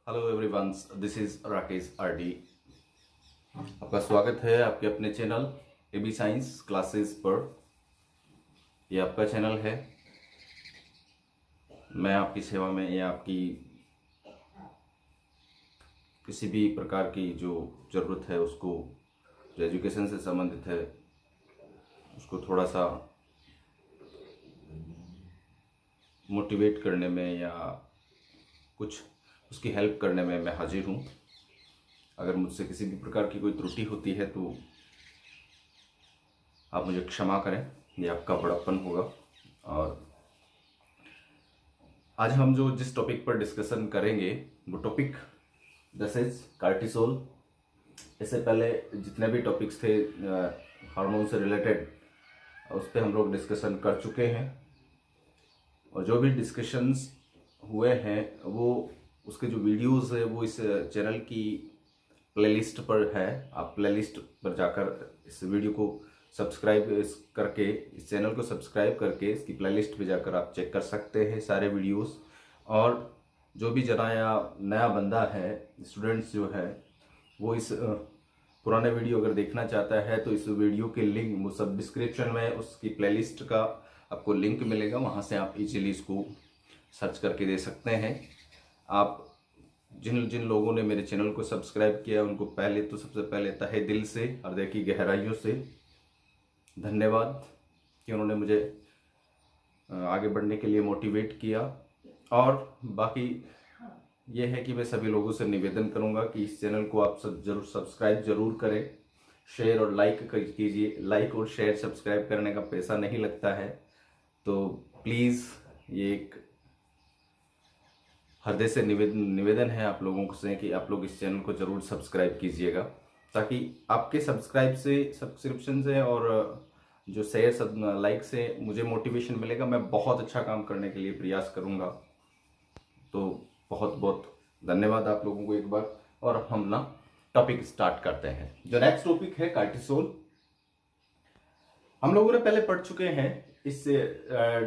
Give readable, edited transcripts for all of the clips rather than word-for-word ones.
Hello everyone, this is Rakesh RD. आपका स्वागत है आपके अपने चैनल एबी साइंस क्लासेस पर। ये आपका चैनल है, मैं आपकी सेवा में या आपकी किसी भी प्रकार की जो ज़रूरत है उसको, जो एजुकेशन से संबंधित है उसको थोड़ा सा मोटिवेट करने में या कुछ उसकी हेल्प करने में मैं हाजिर हूँ। अगर मुझसे किसी भी प्रकार की कोई त्रुटि होती है तो आप मुझे क्षमा करें, ये आपका बड़प्पन होगा। और आज हम जो जिस टॉपिक पर डिस्कशन करेंगे वो टॉपिक दिस इज कार्टिसोल। इससे पहले जितने भी टॉपिक्स थे हार्मोन से रिलेटेड उस पर हम लोग डिस्कशन कर चुके हैं, और जो भी डिस्कशंस हुए हैं वो उसके जो वीडियोस है वो इस चैनल की प्लेलिस्ट पर है। आप प्लेलिस्ट पर जाकर इस वीडियो को सब्सक्राइब करके, इस चैनल को सब्सक्राइब करके इसकी प्लेलिस्ट पे जाकर आप चेक कर सकते हैं सारे वीडियोस। और जो भी नया बंदा है, स्टूडेंट्स जो है, वो इस पुराने वीडियो अगर देखना चाहता है तो इस वीडियो के लिंक वो सब डिस्क्रिप्शन में उसकी प्लेलिस्ट का आपको लिंक मिलेगा, वहाँ से आप इजीली इसको सर्च करके दे सकते हैं। आप जिन जिन लोगों ने मेरे चैनल को सब्सक्राइब किया उनको सबसे पहले तहे दिल से, हृदय की गहराइयों से धन्यवाद कि उन्होंने मुझे आगे बढ़ने के लिए मोटिवेट किया। और बाकी ये है कि मैं सभी लोगों से निवेदन करूंगा कि इस चैनल को आप सब जरूर सब्सक्राइब जरूर करें, शेयर और लाइक कीजिए। लाइक और शेयर सब्सक्राइब करने का पैसा नहीं लगता है, तो प्लीज़ ये एक हृदय से निवेदन है आप लोगों से कि आप लोग इस चैनल को जरूर सब्सक्राइब कीजिएगा, ताकि आपके सब्सक्रिप्शन से और जो शेयर लाइक से मुझे मोटिवेशन मिलेगा। मैं बहुत अच्छा काम करने के लिए प्रयास करूंगा। तो बहुत बहुत धन्यवाद आप लोगों को एक बार, और हम ना टॉपिक स्टार्ट करते हैं। जो नेक्स्ट टॉपिक है कार्टिसोल। हम लोगों ने पहले पढ़ चुके हैं इस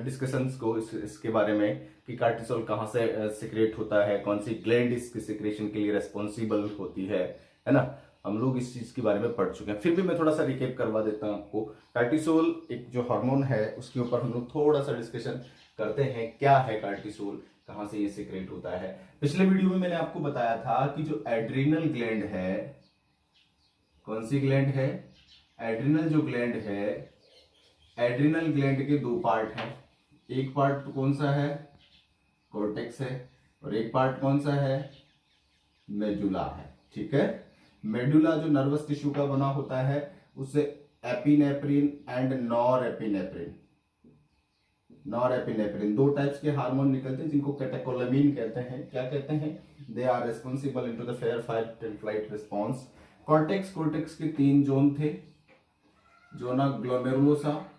डिस्कशंस को इसके बारे में कि कार्टिसोल कहाँ से सिक्रेट होता है, कौन सी ग्लैंड इसके सिक्रेशन के लिए रेस्पॉन्सिबल होती है ना। हम लोग इस चीज के बारे में पढ़ चुके हैं, फिर भी मैं थोड़ा सा रिकेप करवा देता हूँ आपको। कार्टिसोल एक जो हार्मोन है उसके ऊपर हम लोग थोड़ा सा डिस्कशन करते हैं। क्या है कार्टिसोल, कहाँ से ये सिक्रेट होता है। पिछले वीडियो में मैंने आपको बताया था कि जो एड्रिनल ग्लैंड है, कौन सी ग्लैंड है, एड्रिनल जो ग्लैंड है, एड्रिनल ग्लैंड के दो पार्ट हैं। एक पार्ट तो कौन सा है, कॉर्टेक्स है, और एक पार्ट कौन सा है, मेडुला है। ठीक है, मेडुला जो नर्वस टिश्यू का बना होता है उससे एपिनेफ्रिन एंड नॉरएपिनेफ्रिन दो टाइप्स के हार्मोन निकलते हैं जिनको कैटेकोलामिन कहते हैं। क्या कहते हैं, they are responsible into the fair fight and flight response. Cortex के 3 जोन थे, zona glomerulosa,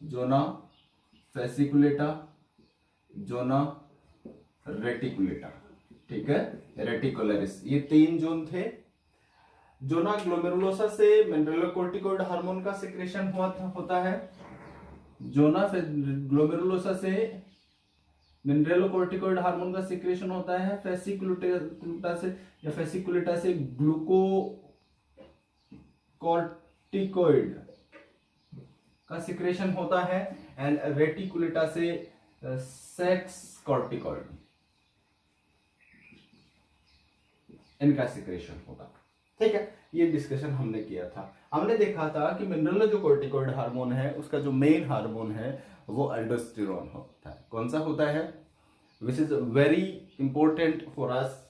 zona fasciculata, zona reticulata. ठीक है, रेटिकुलरिस, ये 3 जोन थे। जोना ग्लोमेरुलोसा से मिनरलोकॉर्टिकॉइड हार्मोन का सिक्रेशन होता है। जोना ग्लोमेरुलोसा से मिनरलोकॉर्टिकॉइड हार्मोन का सिक्रेशन होता है। फेसिकुलेटा से ग्लूकोकॉर्टिकॉइड का सिक्रेशन होता है। एंड रेटिकुलेटा से सेक्स कॉर्टिकॉइड, इनका सिक्रेशन होगा। ठीक है, ये डिस्कशन हमने किया था। हमने देखा था कि मिनरल जो कॉर्टिकॉइड हार्मोन है उसका जो मेन हार्मोन है वो एल्डोस्टेरोन होता है। कौन सा होता है, which is very important for us,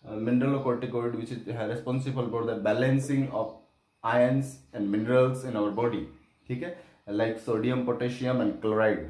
mineralocorticoid which is responsible for the balancing of ions and minerals in our body. ठीक है, like sodium potassium and chloride,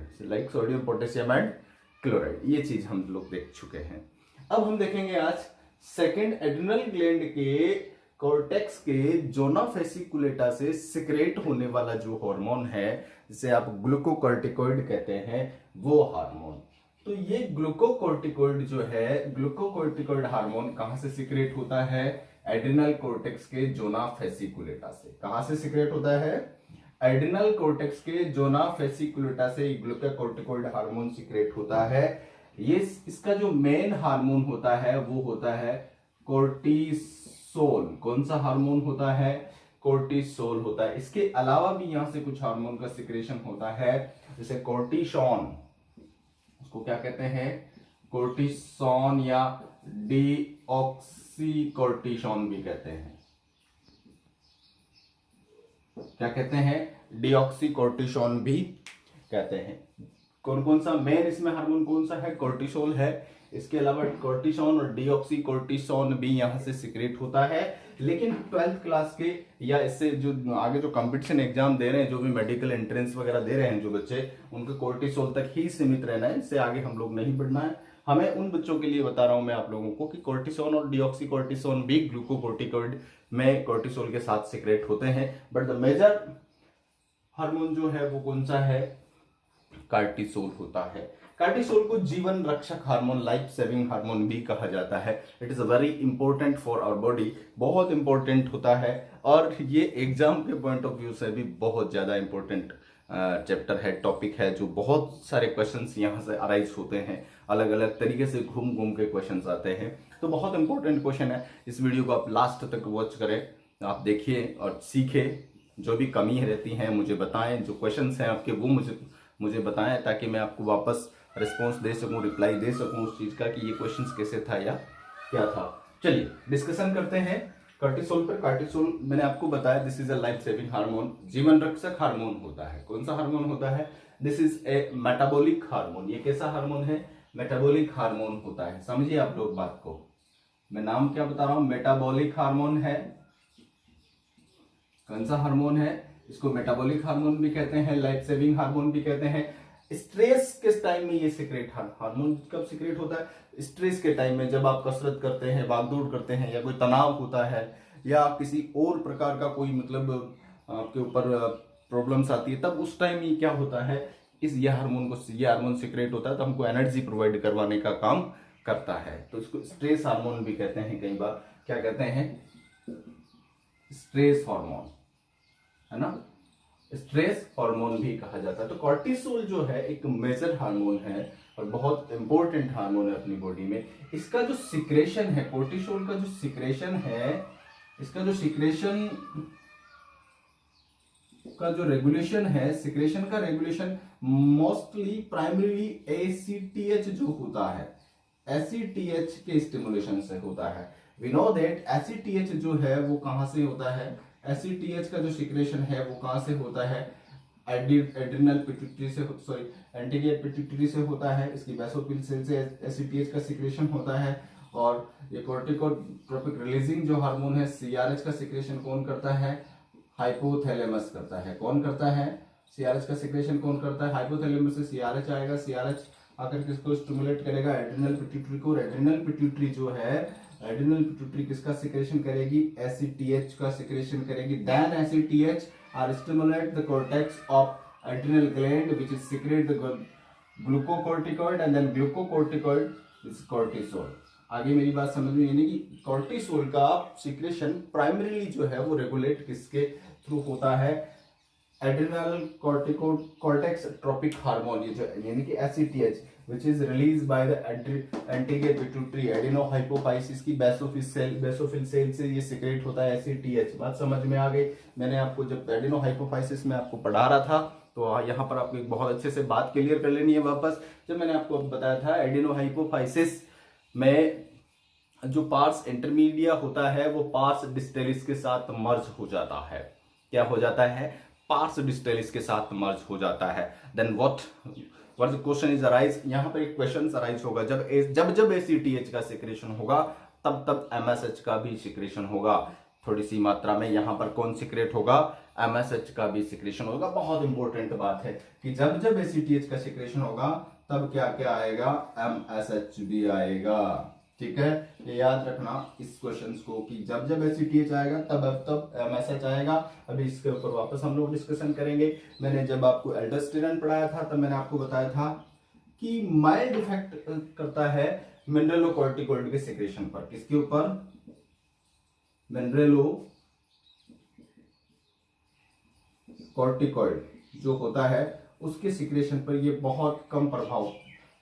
ये चीज हम लोग देख चुके हैं। अब हम देखेंगे आज सेकेंड एड्रिनल ग्लैंड के कॉर्टेक्स के जोना फेसिकुलेटा से सिक्रेट होने वाला जो हार्मोन है, जिसे आप ग्लूकोकॉर्टिकॉइड कहते हैं, वो हार्मोन। तो ये ग्लूकोकॉर्टिकॉइड जो है, ग्लूकोकॉर्टिकॉइड हार्मोन कहां से सिक्रेट होता है, एड्रिनल कॉर्टेक्स के जोना फेसिकुलेटा से। कहां से सिक्रेट होता है, एड्रिनल कॉर्टेक्स के जोना फेसिकुलेटा से ग्लूकोकॉर्टिकॉइड हार्मोन सिक्रेट होता है। ये इसका जो मेन हार्मोन होता है वो होता है कोर्टिसोल। कौन सा हार्मोन होता है? कोर्टिसोल होता है। इसके अलावा भी यहां से कुछ हार्मोन का सिक्रेशन होता है, जैसे कोर्टिसोन, उसको क्या कहते हैं? कोर्टिसोन या डीऑक्सीकोर्टिसोन भी कहते हैं। क्या कहते हैं? डीऑक्सीकोर्टिसोन भी कहते हैं। कौन कौन सा मेन इसमें हार्मोन कौन सा है? कोर्टिसोल है। इसके अलावा कोर्टिसोन और डीऑक्सीकोर्टिसोन भी यहां से सिक्रेट होता है। लेकिन 12th क्लास के या इससे जो आगे जो कंपटीशन एग्जाम दे रहे हैं, जो भी मेडिकल एंट्रेंस वगैरह दे रहे हैं जो बच्चे, उनके कोर्टिसोल तक ही सीमित रहना है, इससे आगे हम लोग नहीं बढ़ना है। हमें उन बच्चों के लिए बता रहा हूं मैं आप लोगों को कि कोर्टिसोन और डीऑक्सीकोर्टिसोन भी ग्लूकोकोर्टिकोइड में कोर्टिसोल के साथ सिक्रेट होते हैं। बट द मेजर हार्मोन जो है वो कौन सा है? कार्टिसोल होता है। कार्टिसोल को जीवन रक्षक हार्मोन, लाइफ सेविंग हार्मोन भी कहा जाता है। It is very important for our body, बहुत इंपॉर्टेंट होता है। और ये एग्जाम के पॉइंट ऑफ व्यू से भी बहुत ज्यादा इंपॉर्टेंट चैप्टर है, टॉपिक है, जो बहुत सारे क्वेश्चंस यहाँ से अराइज होते हैं, अलग अलग तरीके से घूम घूम के क्वेश्चंस आते हैं। तो बहुत इंपॉर्टेंट क्वेश्चन है। इस वीडियो को आप लास्ट तक वॉच करें, आप देखिए और सीखें। जो भी कमी रहती है मुझे बताएं, जो क्वेश्चंस हैं आपके वो मुझे बताएं, ताकि मैं आपको वापस रिस्पॉन्स दे सकूं, रिप्लाई दे सकूं उस चीज का कि ये क्वेश्चंस कैसे था या क्या था। चलिए डिस्कशन करते हैं कार्टिसोल पर। कार्टिसोल मैंने आपको बताया, this is a life saving hormone, जीवन रक्षक हार्मोन होता है। कौन सा हार्मोन होता है? This is a metabolic hormone. ये कैसा हार्मोन है? मेटाबॉलिक हार्मोन होता है। समझिए आप लोग बात को, मैं नाम क्या बता रहा हूं, मेटाबॉलिक हार्मोन है। कौन सा हार्मोन है? इसको मेटाबॉलिक हार्मोन भी कहते हैं, लाइफ सेविंग हार्मोन भी कहते हैं। स्ट्रेस के टाइम में ये सिक्रेट हार्मोन कब सिक्रेट होता है? स्ट्रेस के टाइम में, जब आप कसरत करते हैं, भागदौड़ करते हैं, या कोई तनाव होता है, या किसी और प्रकार का कोई मतलब आपके ऊपर प्रॉब्लम्स आती है, तब उस टाइम ये क्या होता है, ये हार्मोन सिक्रेट होता है, तो हमको एनर्जी प्रोवाइड करवाने का काम करता है। तो इसको स्ट्रेस हार्मोन भी कहते हैं, कई बार क्या कहते हैं? स्ट्रेस हार्मोन, है ना, स्ट्रेस हार्मोन भी कहा जाता है। तो कॉर्टिसोल जो है एक मेजर हार्मोन है और बहुत इंपॉर्टेंट हार्मोन है अपनी बॉडी में। इसका जो सिक्रेशन है, कोर्टिसोल का जो सिक्रेशन है, इसका जो सिक्रेशन का जो रेगुलेशन है, सिक्रेशन का रेगुलेशन मोस्टली प्राइमरीली एसीटीएच जो होता है, एसीटीएच के स्टिमुलेशन से होता है। वी नो दैट एसीटीएच जो है वो कहां से होता है? एसीटीएच का जो सिक्रेशन है वो कहां से होता है? एड्रिनल पिट्यूटरी से, सॉरी एंटीरियर पिट्यूटरी से होता है। इसकी बेसोफिल सेल से एसीटीएच का सिक्रेशन होता है। और ये कोर्टिकोट्रोपिक रिलीजिंग जो हार्मोन है, सीआरएच का सिक्रेशन कौन करता है? हाइपोथैलेमस करता है। कौन करता है? सीआरएच का सिक्रेशन कौन करता है? हाइपोथैलेमस से सीआरएच आएगा, सीआरएच आकर किसको स्टिमुलेट करेगा? एड्रिनल पिट्यूटरी को। एड्रिनल पिट्यूटरी जो है, एड्रिनल पिट्यूटरी किसका सिक्रेशन करेगी? एसीटीएच का सिक्रेशन करेगी। Then ACTH are stimulate the cortex of adrenal gland which is secrete the glucocorticoid and then glucocorticoid is cortisol. आगे मेरी बात समझ में, यानी कि कोर्टिसोल का सिक्रेशन प्राइमरीली जो है वो रेगुलेट किसके थ्रू होता है? एड्रिनल कॉर्टेक्स ट्रोपिक हार्मोन, ये जो यानी कि ACTH which is released by the anterior pituitary adenohypophysis की बेसोफिल सेल से ये सिक्रेट होता है एसीटीएच। बात समझ में आ गई? मैंने आपको जब एडेनोहाइपोफाइसिस में आपको पढ़ा रहा था, तो यहाँ पर आपको एक बहुत अच्छे से बात क्लियर कर लेनी है वापस। जब मैंने आपको बताया था एडेनोहाइपोफाइसिस में जो पार्स इंटरमीडिया होता है वो पार्स डिस्टेलिस के साथ मर्ज हो जाता है। क्या हो जाता है? पार्स डिस्टेलिस के साथ मर्ज हो जाता है। Then what question is arise, यहाँ पर एक क्वेश्चन अराइज होगा, जब एसीटीएच का सिक्रेशन होगा तब एमएसएच का भी सिक्रेशन होगा थोड़ी सी मात्रा में। यहाँ पर कौन सिक्रेट होगा? एमएसएच का भी सिक्रेशन होगा। बहुत इंपॉर्टेंट बात है कि जब एसीटीएच का सिक्रेशन होगा तब क्या क्या आएगा? एमएसएच भी आएगा। ठीक है, ये याद रखना इस क्वेश्चन को कि जब एसीटीएच आएगा तब एमएसएच आएगा। अभी इसके ऊपर वापस हम लोग डिस्कशन करेंगे। मैंने जब आपको एल्डोस्टेरोन पढ़ाया था तब मैंने आपको बताया था कि माइल्ड इफेक्ट करता है मिनरलोकॉर्टिकॉइड के सिक्रेशन पर। किसके ऊपर? मिनरलोकॉर्टिकॉइड जो होता है उसके सिक्रेशन पर ये बहुत कम प्रभाव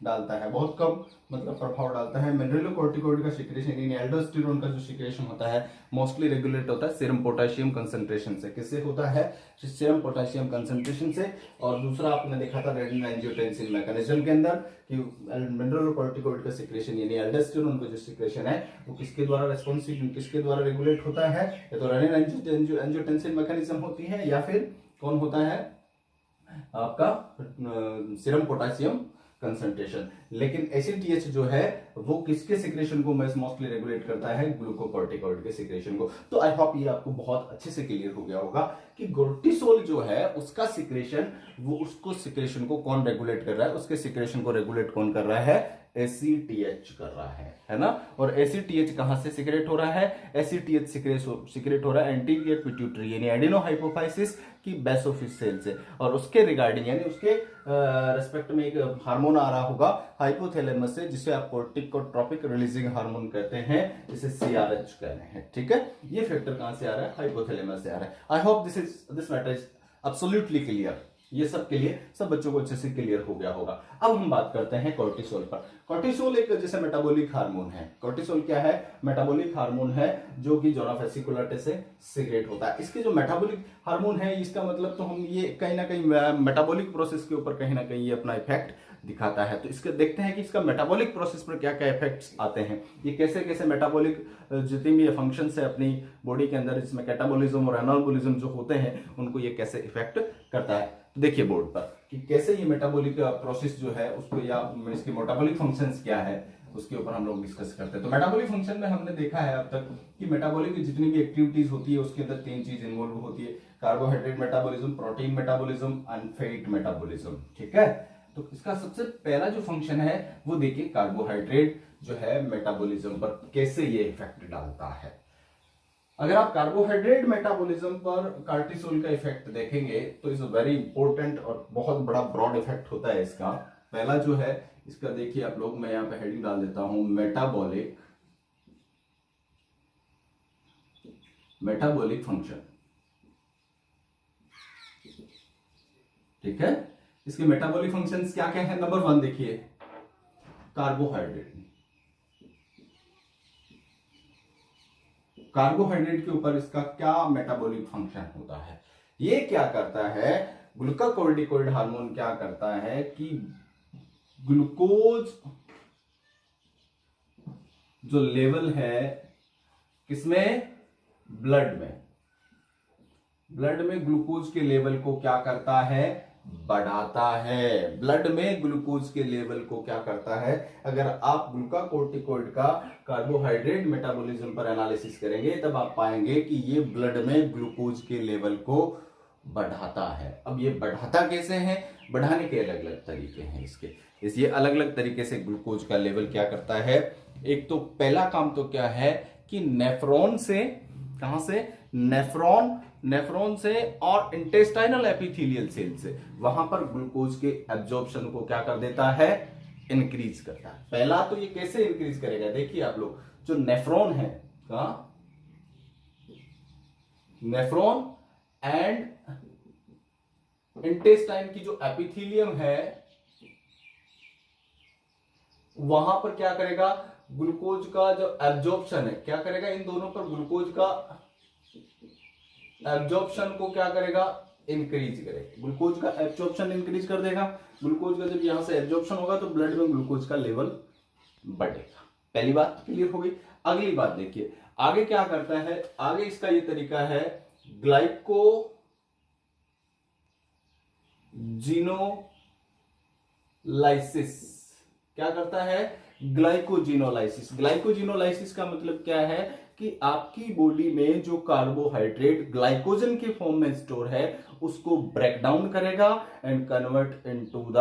डालता है, बहुत कम मतलब प्रभाव डालता है। मिनरलोकॉर्टिकॉइड का सिक्रेशन यानी एल्डोस्टेरोन का जो सिक्रेशन होता है मोस्टली रेगुलेट होता है सीरम पोटेशियम कंसंट्रेशन से। किससे होता है? सीरम पोटेशियम कंसंट्रेशन से। और दूसरा आपने देखा था रेनिन एंजियोटेंसिन मैकेनिज्म के अंदर कि मिनरलोकॉर्टिकॉइड का सिक्रेशन यानी एल्डोस्टेरोन का जो सिक्रेशन है वो किसके द्वारा रेस्पॉन्सिव, किसके द्वारा रेगुलेट होता है? या तो रेनिन एंजियोटेंसिन मैकेनिज्म होती है या फिर कौन होता है आपका सीरम पोटेशियम कंसंट्रेशन। लेकिन एसीटीएच जो है वो किसके सिक्रेशन को मोस्टली रेगुलेट करता है? ग्लूकोकॉर्टिकॉइड के सिक्रेशन को। तो आई होप ये आपको बहुत अच्छे से क्लियर हो गया होगा कि कोर्टिसोल जो है उसका सिक्रेशन, वो उसको सिक्रेशन को कौन रेगुलेट कर रहा है? उसके सिक्रेशन को रेगुलेट कौन कर रहा है? एसीटीएच कर रहा है ना। और एसीटीएच कहां से सिक्रेट हो रहा है? एसीटीएच सिक्रेट हो रहा है एंटीरियर पिट्यूटरी यानी एडिनो हाइपोफाइसिस की बेसोफिस सेल से। और उसके रिगार्डिंग यानी उसके रेस्पेक्ट में एक हार्मोन आ रहा होगा हाइपोथैलेमस से, जिसे आप कोर्टिकोट्रोपिक रिलीजिंग हार्मोन कहते हैं, जिसे सीआरएच कह रहे हैं। ठीक है, ये फैक्टर कहां से आ रहा है? हाइपोथैलेमस से आ रहा है। I hope this matter is absolutely clear. ये सब के लिए सब बच्चों को अच्छे से क्लियर हो गया होगा। अब हम बात करते हैं कोर्टिसोल पर। कोर्टिसोल एक जैसे मेटाबॉलिक हार्मोन है। कोर्टिसोल क्या है? मेटाबॉलिक हार्मोन है जो कि जोना वेसिकुलर से सिक्रेट होता है। इसके जो मेटाबॉलिक हार्मोन है इसका मतलब तो हम ये कहीं ना कहीं मेटाबॉलिक प्रोसेस के ऊपर कहीं ना कहीं ये अपना इफेक्ट दिखाता है। तो इसके देखते हैं कि इसका मेटाबॉलिक प्रोसेस पर क्या क्या इफेक्ट्स आते हैं, ये कैसे कैसे मेटाबॉलिक जितनी भी फंक्शंस है अपनी बॉडी के अंदर, जिसमें कैटाबॉलिज्म और एनाबॉलिज्म जो होते हैं उनको ये कैसे इफेक्ट करता है। तो देखिए बोर्ड पर कि कैसे ये मेटाबॉलिक प्रोसेस जो है उसको, या इसके मेटाबॉलिक फंक्शंस क्या है, उसके ऊपर हम लोग डिस्कस करते हैं। तो मेटाबॉलिक फंक्शन में हमने देखा है अब तक कि मेटाबॉलिक की जितनी भी एक्टिविटीज होती है उसके अंदर तीन चीज इन्वॉल्व होती है: carbohydrate metabolism, protein metabolism and fat metabolism. ठीक है, तो इसका सबसे पहला जो फंक्शन है वो देखिए कार्बोहाइड्रेट जो है मेटाबॉलिज्म पर कैसे ये इफेक्ट डालता है। अगर आप कार्बोहाइड्रेट मेटाबॉलिज्म पर कार्टिसोल का इफेक्ट देखेंगे तो इज वेरी इंपॉर्टेंट और बहुत बड़ा ब्रॉड इफेक्ट होता है इसका। पहला जो है इसका देखिए आप लोग, मैं यहां पे हेडिंग डाल देता हूं मेटाबॉलिक फंक्शन। ठीक है, इसके मेटाबॉलिक फंक्शंस क्या क्या है? नंबर 1 देखिए कार्बोहाइड्रेट। कार्बोहाइड्रेट के ऊपर इसका क्या मेटाबॉलिक फंक्शन होता है? ये क्या करता है? ग्लूकोकॉर्टिकॉइड हार्मोन क्या करता है कि ग्लूकोज जो लेवल है किसमें? ब्लड में ग्लूकोज के लेवल को क्या करता है? बढ़ाता है। ब्लड में ग्लूकोज के लेवल को क्या करता है? अगर आप ग्लूकोकॉर्टिकॉइड का कार्बोहाइड्रेट मेटाबॉलिज्म पर एनालिसिस करेंगे तब आप पाएंगे कि ये ब्लड में ग्लूकोज के लेवल को बढ़ाता है। अब ये बढ़ाता कैसे है? बढ़ाने के अलग अलग तरीके हैं इसके। इसलिए अलग अलग तरीके से ग्लूकोज का लेवल क्या करता है? एक तो पहला काम तो क्या है कि नेफ्रॉन से, कहां से? नेफ्रॉन से और इंटेस्टाइनल एपिथेलियल सेल से, वहां पर ग्लूकोज के एब्जॉर्प्शन को क्या कर देता है? इंक्रीज करता है। पहला तो ये कैसे इंक्रीज करेगा? देखिए आप लोग, जो नेफ्रॉन है, कहां? नेफ्रॉन एंड इंटेस्टाइन की जो एपिथेलियम है वहां पर क्या करेगा? ग्लूकोज का जो एब्जॉर्प्शन है क्या करेगा? इन दोनों पर ग्लूकोज का एब्जॉर्प्शन को क्या करेगा? इंक्रीज करेगा। ग्लूकोज का एब्जॉर्प्शन इंक्रीज कर देगा। ग्लूकोज का जब यहां से एब्जॉर्प्शन होगा तो ब्लड में ग्लूकोज का लेवल बढ़ेगा। पहली बात क्लियर हो गई। अगली बात देखिए आगे क्या करता है। आगे इसका ये तरीका है ग्लाइकोजिनोलाइसिस। क्या करता है? ग्लाइकोजिनोलाइसिस का मतलब क्या है कि आपकी बॉडी में जो कार्बोहाइड्रेट ग्लाइकोजन के फॉर्म में स्टोर है उसको ब्रेक डाउन करेगा and convert into the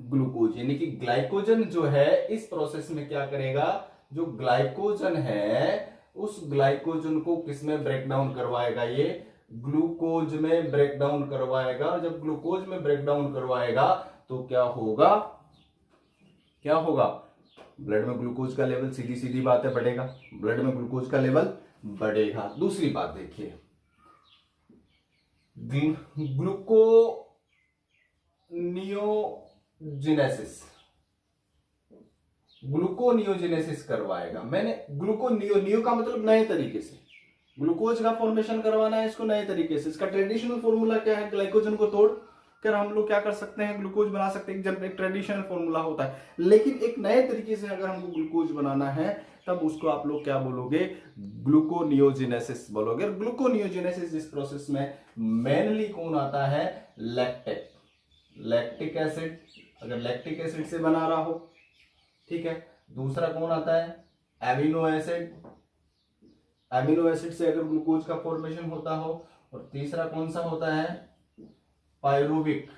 glucose. यानी कि ग्लाइकोजन जो है इस प्रोसेस में क्या करेगा? जो ग्लाइकोजन है उस ग्लाइकोजन को किसमें ब्रेक डाउन करवाएगा? ये ग्लूकोज में ब्रेक डाउन करवाएगा। जब ग्लूकोज में ब्रेक डाउन करवाएगा तो क्या होगा? ब्लड में ग्लूकोज का लेवल, सीधी सीधी बात है, बढ़ेगा। ब्लड में ग्लूकोज का लेवल बढ़ेगा। दूसरी बात देखिए, ग्लूकोनियोलाइसिस ग्लूकोनियोजेनेसिस, ग्लूकोनियोजेनेसिस करवाएगा। मैंने नियो का मतलब नए तरीके से, ग्लूकोज का फॉर्मेशन करवाना है इसको नए तरीके से। इसका ट्रेडिशनल फॉर्मूला क्या है? ग्लाइकोजन को तोड़ कर हम लोग क्या कर सकते हैं? ग्लूकोज बना सकते हैं, जब एक ट्रेडिशनल फॉर्मूला होता है। लेकिन एक नए तरीके से अगर हमको ग्लूकोज बनाना है तब उसको आप लोग क्या बोलोगे? ग्लूकोनियोजेनेसिस बोलोगे। ग्लूकोनियोजेनेसिस इस प्रोसेस में मेनली कौन आता है? लैक्टिक एसिड, अगर लैक्टिक एसिड से बना रहा हो, ठीक है। दूसरा कौन आता है? एमिनो एसिड, एमिनो एसिड से अगर ग्लूकोज का फॉर्मेशन होता हो। और तीसरा कौन सा होता है? Pyruvic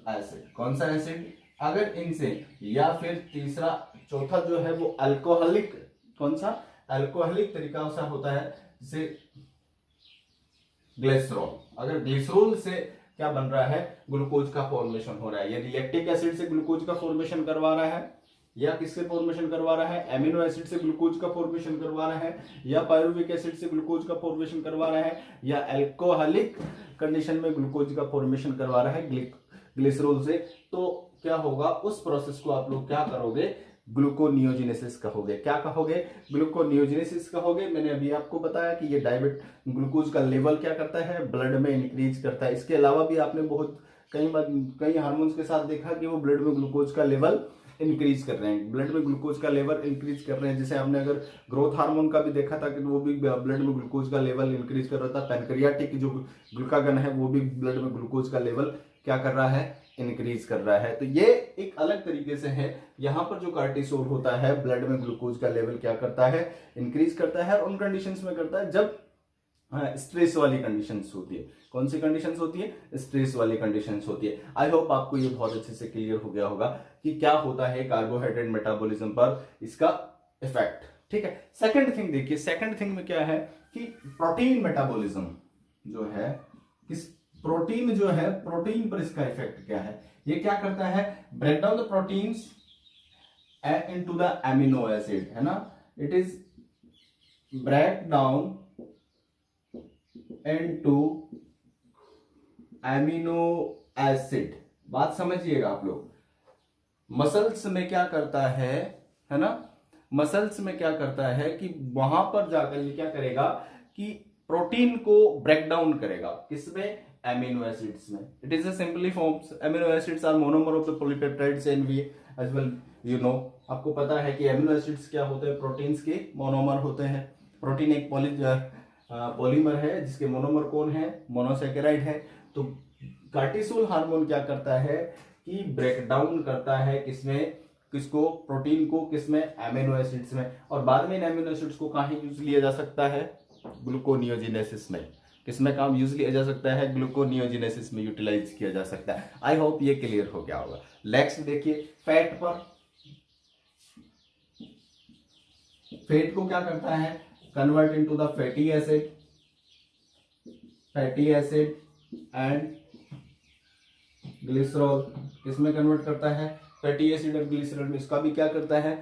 acid. कौन सा एसिड? अगर इनसे, या फिर तीसरा चौथा जो है वो अल्कोहलिक, कौन सा? अल्कोहलिक तरीका सा होता है, जैसे ग्लिसरॉल। अगर ग्लिसरॉल से क्या बन रहा है? ग्लूकोज का फॉर्मेशन हो रहा है। यदि लैक्टिक एसिड से ग्लूकोज का फॉर्मेशन करवा रहा है, या किससे फॉर्मेशन करवा रहा है? एमिनो एसिड से ग्लूकोज का फॉर्मेशन करवा रहा है, या पायरुविक एसिड से ग्लूकोज का फॉर्मेशन करवा रहा है, या अल्कोहलिक कंडीशन में ग्लूकोज का फॉर्मेशन करवा रहा है ग्लिसरॉल से, तो क्या होगा? उस प्रोसेस को आप लोग क्या करोगे? ग्लूकोनियोजेनेसिस कहोगे। क्या कहोगे? ग्लूकोनियोजेनेसिस कहोगे। मैंने अभी आपको बताया कि ये ग्लूकोज का लेवल क्या करता है? ब्लड में इंक्रीज करता है। इसके अलावा भी आपने बहुत कई हार्मोन्स के साथ देखा कि वो ब्लड में ग्लूकोज का लेवल इंक्रीज कर रहे हैं, ब्लड में ग्लूकोज का लेवल इंक्रीज कर रहे हैं। जैसे हमने अगर ग्रोथ हार्मोन का भी देखा था कि वो भी ब्लड में ग्लूकोज का लेवल इंक्रीज कर रहा था। पैनक्रियाटिक जो ग्लूकागन है वो भी ब्लड में ग्लूकोज का लेवल क्या कर रहा है? इंक्रीज कर रहा है। तो ये एक अलग तरीके से है। यहाँ पर जो कार्टिसोल होता है ब्लड में ग्लूकोज का लेवल क्या करता है? इंक्रीज करता है। और उन कंडीशंस में करता है जब स्ट्रेस वाली कंडीशंस होती है। कौन सी कंडीशंस होती है? स्ट्रेस वाली कंडीशंस होती है। आई होप आपको ये बहुत अच्छे से क्लियर हो गया होगा कि क्या होता है कार्बोहाइड्रेट मेटाबॉलिज्म पर इसका इफेक्ट। ठीक है। सेकंड थिंग देखिए, सेकंड थिंग में क्या है कि प्रोटीन मेटाबॉलिज्म जो है, किस प्रोटीन जो है, प्रोटीन पर इसका इफेक्ट क्या है? ये क्या करता है? Break down the proteins into the amino acid, है ना। It is break down into amino acid. बात समझिएगा आप लोग। मसल्स में क्या करता है ना, मसल्स में क्या करता है कि वहां पर जाकर ये क्या करेगा कि प्रोटीन को ब्रेक डाउन करेगा। किसमें? एमिनो एसिड्स में। It is a simply forms. Amino acids are monomer of the polypeptides and we as well you know. आपको पता है कि एमिनो एसिड्स क्या होते हैं? प्रोटीन्स के मोनोमर होते हैं। प्रोटीन एक पॉलीमर है जिसके मोनोमर कौन है? मोनोसैकेराइड है। तो कार्टिसोल हार्मोन क्या करता है कि ब्रेक डाउन करता है किसमें? किसको? प्रोटीन को। किसमें? एमिनो एसिड्स में। और बाद में इन एमिनो एसिड्स को कहाँ यूज लिया जा सकता है? ग्लूकोनियोजेनेसिस में। किसमें काम यूज लिया जा सकता है? ग्लूकोनियोजेनेसिस में यूटिलाइज किया जा सकता है। आई होप ये क्लियर हो गया होगा। नेक्स्ट देखिए, फैट पर। फैट को क्या करता है? Convert into the fatty acid, fatty acid and glycerol. किसमें कन्वर्ट करता है? फैटी एसिड और ग्लिसरॉल में। इसका भी क्या करता है?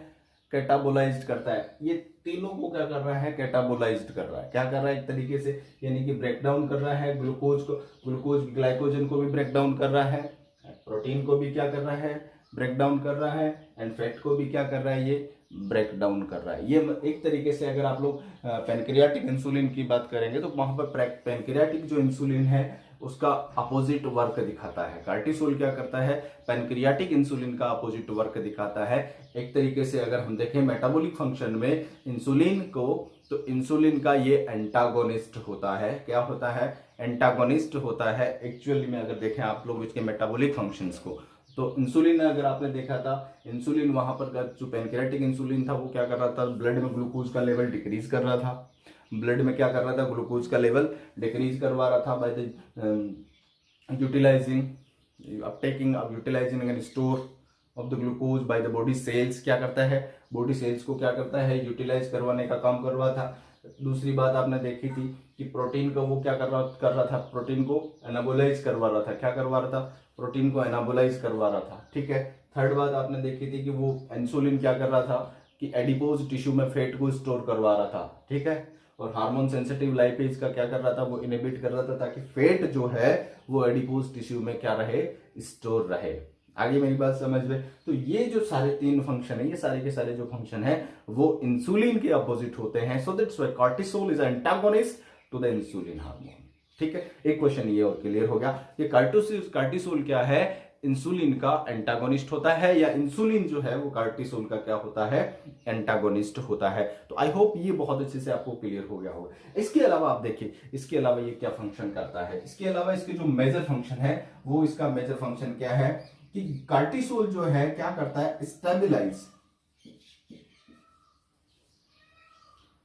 कैटाबोलाइज्ड करता है। ये तीनों को क्या कर रहा है? कैटाबोलाइज्ड कर रहा है। क्या कर रहा है? एक तरीके से यानी कि ब्रेक डाउन कर रहा है ग्लूकोज को, ग्लूकोज ग्लाइकोजन को भी ब्रेक डाउन कर रहा है, प्रोटीन को भी क्या कर रहा है? ब्रेक डाउन कर रहा है, एंड फैट को भी क्या कर रहा है? ये ब्रेक डाउन कर रहा है। ये एक तरीके से अगर आप लोग पैनक्रियाटिक इंसुलिन की बात करेंगे तो वहां पर पैनक्रियाटिक जो इंसुलिन है उसका अपोजिट वर्क दिखाता है। कार्टिसोल क्या करता है? पैनक्रियाटिक इंसुलिन का अपोजिट वर्क दिखाता है। एक तरीके से अगर हम देखें मेटाबॉलिक फंक्शन में इंसुलिन को, तो इंसुलिन का ये एंटागोनिस्ट होता है। क्या होता है? एंटागोनिस्ट होता है। एक्चुअली में अगर देखें आप लोग इसके मेटाबॉलिक फंक्शंस को, तो इंसुलिन अगर आपने देखा था, इंसुलिन वहां पर जो पैनक्रियाटिक इंसुलिन था वो क्या कर रहा था? ब्लड में ग्लूकोज का लेवल डिक्रीज कर रहा था। ब्लड में क्या कर रहा था? ग्लूकोज का लेवल डिक्रीज करवा रहा था by the utilizing uptaking of utilizing and store of the glucose by the body cells. क्या करता है? बॉडी सेल्स को क्या करता है? यूटिलाइज करवाने का काम कर रहा था। दूसरी बात आपने देखी थी कि प्रोटीन का वो क्या कर रहा था? प्रोटीन को एनाबोलाइज करवा रहा था। क्या करवा रहा था? प्रोटीन को एनाबोलाइज करवा रहा था। ठीक है। थर्ड बात आपने देखी थी कि वो इंसुलिन क्या कर रहा था कि एडिपोज टिश्यू में फैट को स्टोर करवा रहा था। ठीक है। और हार्मोन सेंसिटिव लाइपेज का क्या कर रहा था? वो इनहिबिट कर रहा था ताकि फैट जो है वो एडिपोज टिश्यू में क्या रहे? स्टोर रहे। आगे मेरी बात समझ में? तो ये जो सारे 3 फंक्शन है, ये सारे के सारे जो फंक्शन है वो इंसुलिन के अपोजिट होते हैं। So that's why cortisol is antagonist to the insulin hormone. ठीक है, एक क्वेश्चन ये और क्लियर हो गया कि कार्टिसोल क्या है, इंसुलिन का एंटागोनिस्ट होता है, या इंसुलिन जो है वो कार्टिसोल का क्या होता है, एंटागोनिस्ट होता है। तो आई होप ये बहुत अच्छे से आपको क्लियर हो गया होगा। इसके अलावा आप देखिए, इसके अलावा ये क्या फंक्शन करता है, इसके अलावा इसके जो मेजर फंक्शन है वो, इसका मेजर फंक्शन क्या है कि कार्टिसोल जो है क्या करता है, स्टेबलाइज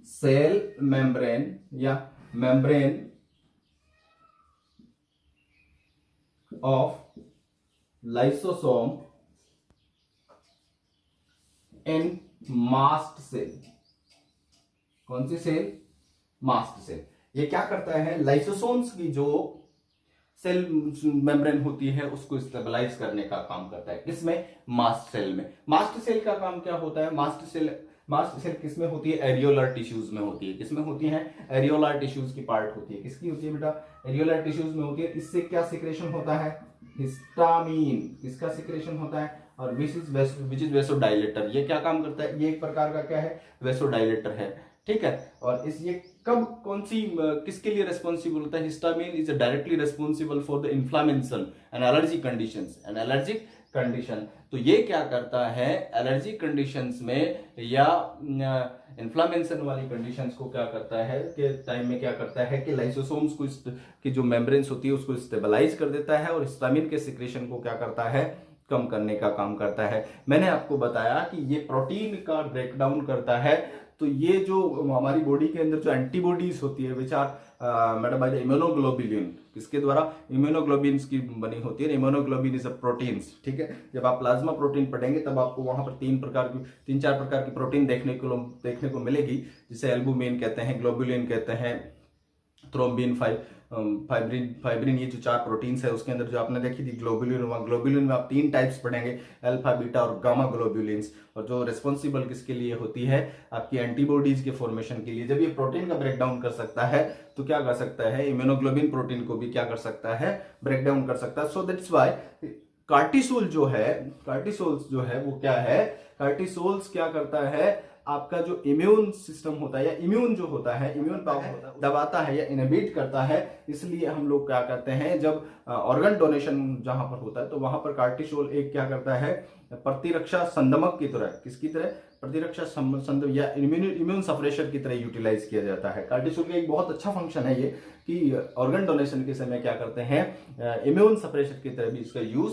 सेल मेम्ब्रेन या membrane of lysosome in mast cell. कौन सी सेल? Mast cell. ये क्या करता है, लाइसोसोम्स की जो सेल मेम्ब्रेन होती है उसको स्टेबलाइज करने का काम करता है। किसमें? मास्ट सेल में। मास्ट सेल का काम क्या होता है? मास्ट सेल किसमें होती है? एरियोलर टिश्यूज में होती है। किसमें होती है? एरियोलर टिश्यूज की पार्ट होती है। किसकी होती है बेटा? एरियोलर टिश्यूज में होती है। इससे क्या सिक्रेशन होता है? हिस्टामिन। किसका सिक्रेशन होता है? और विच इज वेसोडाइलेटर। ये क्या काम करता है? ये एक प्रकार का क्या है? वेसोडाइलेटर है। ठीक है, और इस ये कब कौन सी किसके लिए रेस्पॉन्सिबल होता है? Histamine is directly responsible for the inflammation and allergy conditions, an allergic condition. तो ये क्या करता है, एलर्जी कंडीशंस में या इन्फ्लामेशन वाली कंडीशंस को क्या करता है कि टाइम में क्या करता है कि लाइसोसोम्स को की जो मेम्ब्रेन्स होती है उसको स्टेबलाइज कर देता है, और हिस्टामिन के सिक्रेशन को क्या करता है, कम करने का काम करता है। मैंने आपको बताया कि ये प्रोटीन का ब्रेकडाउन करता है। तो ये जो हमारी बॉडी के अंदर जो एंटीबॉडीज होती है which are made by the immunoglobulin, किसके द्वारा? इम्यूनोग्लोबिन की बनी होती है। Immunoglobin is a proteins. ठीक है, जब आप प्लाज्मा प्रोटीन पढ़ेंगे तब आपको वहां पर 3-4 प्रकार की प्रोटीन देखने को मिलेगी, जिसे एल्बुमिन कहते हैं, ग्लोबुलिन कहते हैं, थ्रोम्बिन, फाइब्रिन, ये जो 4 प्रोटीन्स है उसके अंदर जो आपने देखी थी ग्लोबुलिन में आप 3 टाइप्स पढ़ेंगे, अल्फा, बीटा और गामा ग्लोबुलिन्स। और जो रिस्पॉन्सिबल किसके लिए होती है? आपकी एंटीबॉडीज के फॉर्मेशन के लिए। जब ये प्रोटीन का ब्रेकडाउन कर सकता है तो क्या कर सकता है, इम्यूनोग्लोबिन प्रोटीन को भी क्या कर सकता है, ब्रेकडाउन कर सकता है। सो दैट्स व्हाई कार्टिसोल जो है वो क्या है, कार्टिसोल्स क्या करता है, आपका जो इम्यून सिस्टम होता है या इम्यून जो होता है, इम्यून पावर होता है, दबाता है या इनहिबिट करता है। इसलिए हम लोग क्या करते हैं, जब ऑर्गन डोनेशन जहां पर होता है तो वहां पर कार्टिसोल एक क्या करता है, प्रतिरक्षा संदमक की तरह, किसकी तरह? प्रतिरक्षा संदम या इम्यून सप्रेशर की तरह यूटिलाइज किया जाता है। कार्टिसोल का एक बहुत अच्छा फंक्शन है ये कि ऑर्गन डोनेशन के समय क्या करते हैं, इम्यून सप्रेशर की तरह भी इसका यूज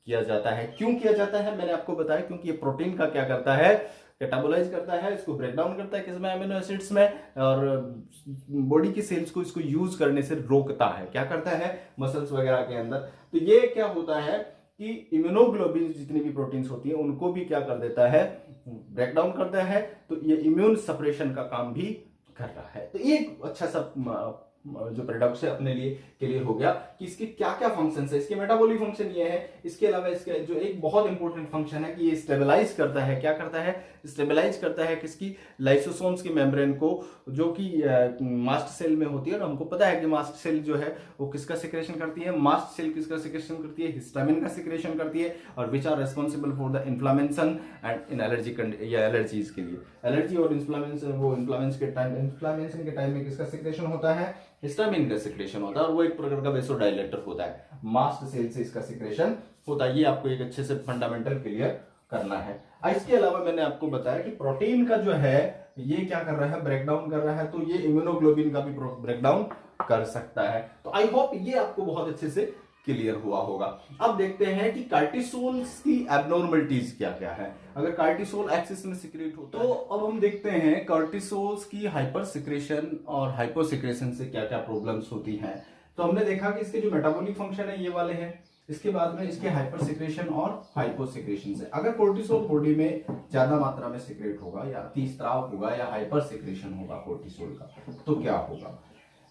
किया जाता है। क्यों किया जाता है मैंने आपको बताया, क्योंकि ये प्रोटीन का क्या करता है, कैटाबोलाइज करता है, इसको ब्रेक डाउन करता है किसमें, अमीनो एसिड्स में, और बॉडी की सेल्स को इसको यूज करने से रोकता है। क्या करता है, मसल्स वगैरह के अंदर। तो ये क्या होता है कि इम्यूनोग्लोबिन जितनी भी प्रोटीन्स होती है उनको भी क्या कर देता है, ब्रेक डाउन करता है। तो ये इम्यून सप्रेशन का काम भी कर रहा है। तो ये एक अच्छा सा जो प्रोडक्ट है अपने लिए क्लियर हो गया कि इसके क्या क्या फंक्शंस है। इसके मेटाबॉलिक फंक्शन ये है। इसके अलावा इसका जो एक बहुत इंपॉर्टेंट फंक्शन है कि ये स्टेबलाइज करता है। क्या करता है, स्टेबलाइज करता है किसकी, लाइसोसोम्स की मेम्ब्रेन को, जो कि मास्ट सेल में होती है। और हमको पता है कि मास्ट सेल जो है वो किसका सिक्रेशन करती है, मास्ट सेल किसका सिक्रेशन करती है, हिस्टामिन का सिक्रेशन करती है, और which are responsible for the inflammation and in allergy या एलर्जीज के लिए। एलर्जी और इन्फ्लामेशन, वो इन्फ्लामेशन के टाइम में किसका सिक्रेशन होता है, हिस्टामिन का सिक्रेशन होता है, और वो एक प्रकार का वेसोडाइलेटर होता है। मास्ट सेल से इसका सिक्रेशन होता है। ये आपको एक अच्छे से फंडामेंटल क्लियर करना है। इसके अलावा मैंने आपको बताया कि प्रोटीन का जो है ये क्या कर रहा है, ब्रेकडाउन कर रहा है। तो ये इम्यूनोग्लोबिन का भी ब्रेकडाउन कर सकता है। तो आई होप ये आपको बहुत अच्छे से क्लियर हुआ होगा। अब देखते हैं कि कार्टिसोल्स की एब्नॉर्मलिटीज क्या क्या है। अगर कार्टिसोल एक्सिस में सिक्रेट होता है, तो अब हम देखते हैं कार्टिसोल्स की हाइपर सिक्रेशन और हाइपो सिक्रेशन से क्या क्या प्रॉब्लम्स होती हैं। तो हमने देखा कि इसके जो मेटाबॉलिक फंक्शन है ये वाले हैं। इसके बाद में इसके हाइपर सिक्रेशन और हाइपो सिक्रेशन से, अगर कोर्टिसोल बॉडी में ज्यादा मात्रा में सिक्रेट होगा या अतिस्राव होगा या हाइपर सिक्रेशन होगा कोर्टिसोल का, तो क्या होगा।